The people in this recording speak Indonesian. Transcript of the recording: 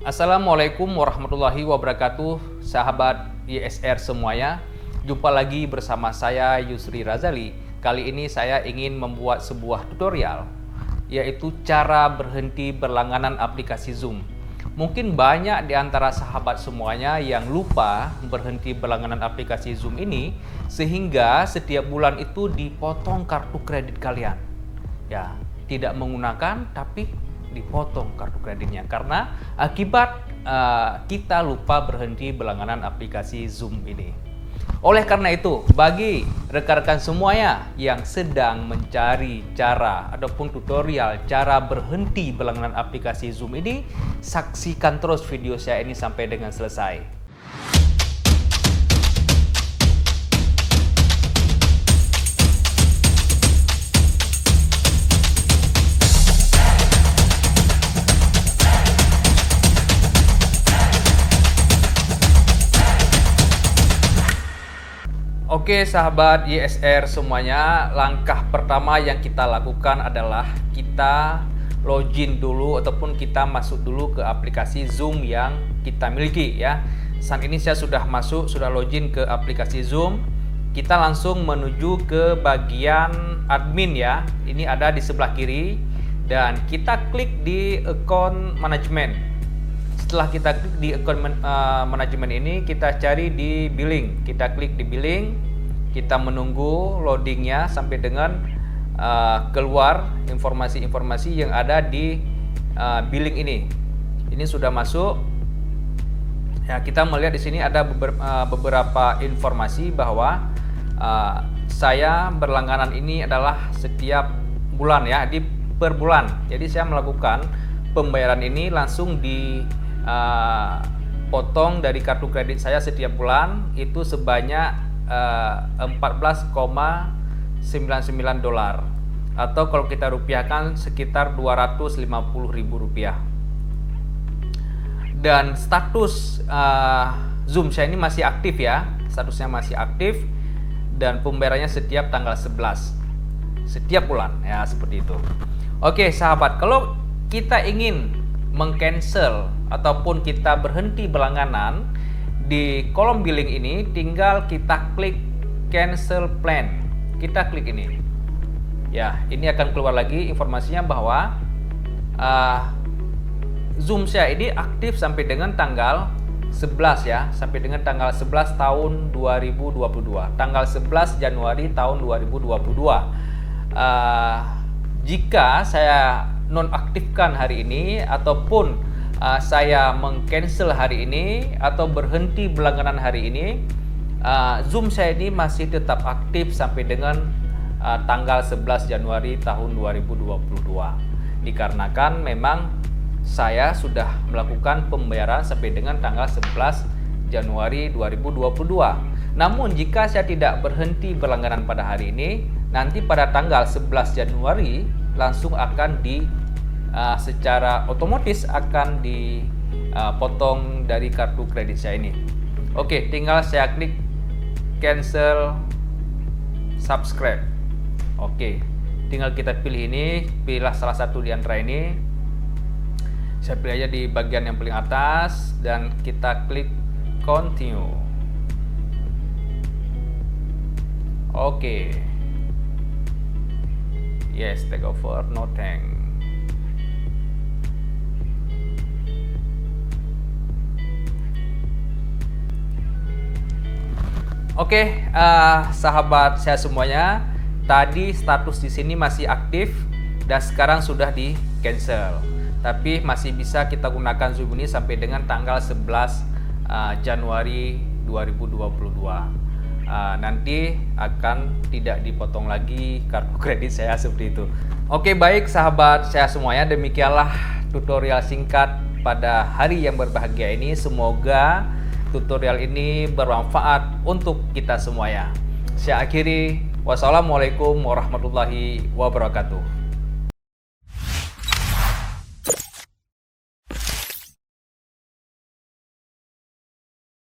Assalamualaikum warahmatullahi wabarakatuh, sahabat YSR semuanya. Jumpa lagi bersama saya Yusri Razali. Kali ini saya ingin membuat sebuah tutorial, yaitu cara berhenti berlangganan aplikasi Zoom. Mungkin banyak di antara sahabat semuanya yang lupa berhenti berlangganan aplikasi Zoom ini, sehingga setiap bulan itu dipotong kartu kredit kalian. Ya, tidak menggunakan tapi dipotong kartu kreditnya karena akibat kita lupa berhenti berlangganan aplikasi Zoom ini. Oleh karena itu, bagi rekan-rekan semuanya yang sedang mencari cara ataupun tutorial cara berhenti berlangganan aplikasi Zoom ini, saksikan terus video saya ini sampai dengan selesai. Oke sahabat YSR semuanya, langkah pertama yang kita lakukan adalah kita login dulu ataupun kita masuk dulu ke aplikasi Zoom yang kita miliki ya. Saat ini saya sudah masuk, sudah login ke aplikasi Zoom. Kita langsung menuju ke bagian admin ya. Ini ada di sebelah kiri dan kita klik di account management. Setelah kita klik di account manajemen ini, kita cari di billing. Kita klik di billing, kita menunggu loadingnya sampai dengan keluar informasi-informasi yang ada di billing ini. Ini sudah masuk. Ya, kita melihat di sini ada beberapa informasi bahwa saya berlangganan ini adalah setiap bulan ya, di per bulan. Jadi saya melakukan pembayaran ini langsung di potong dari kartu kredit saya setiap bulan itu sebanyak 14,99 dolar, atau kalau kita rupiahkan sekitar 250.000 rupiah. Dan status Zoom saya ini masih aktif ya, statusnya masih aktif dan pembayarannya setiap tanggal 11 setiap bulan ya, seperti itu. Oke sahabat, kalau kita ingin meng-cancel ataupun kita berhenti berlangganan, di kolom billing ini tinggal kita klik cancel plan. Kita klik ini. Ya, ini akan keluar lagi informasinya bahwa Zoom saya ini aktif sampai dengan tanggal 11 ya, sampai dengan tanggal 11 tahun 2022. Tanggal 11 Januari tahun 2022. Jika saya nonaktifkan hari ini ataupun saya meng-cancel hari ini atau berhenti berlangganan hari ini, Zoom saya ini masih tetap aktif sampai dengan tanggal 11 Januari tahun 2022. Dikarenakan memang saya sudah melakukan pembayaran sampai dengan tanggal 11 Januari 2022. Namun jika saya tidak berhenti berlangganan pada hari ini, nanti pada tanggal 11 Januari langsung akan secara otomatis akan dipotong dari kartu kredit saya ini. Oke, tinggal saya klik cancel subscribe. Oke, tinggal kita pilih ini, pilihlah salah satu di antara ini. Saya pilih aja di bagian yang paling atas dan kita klik continue. Oke. Yes, take over, no thank. Oke, sahabat saya semuanya, tadi status di sini masih aktif dan sekarang sudah di cancel. Tapi masih bisa kita gunakan Zoom ini sampai dengan tanggal 11 Januari 2022. Nanti akan tidak dipotong lagi kartu kredit saya seperti itu. Oke, baik sahabat saya semuanya, demikianlah tutorial singkat pada hari yang berbahagia ini. Semoga tutorial ini bermanfaat untuk kita semuanya. Saya akhiri, wassalamualaikum warahmatullahi wabarakatuh.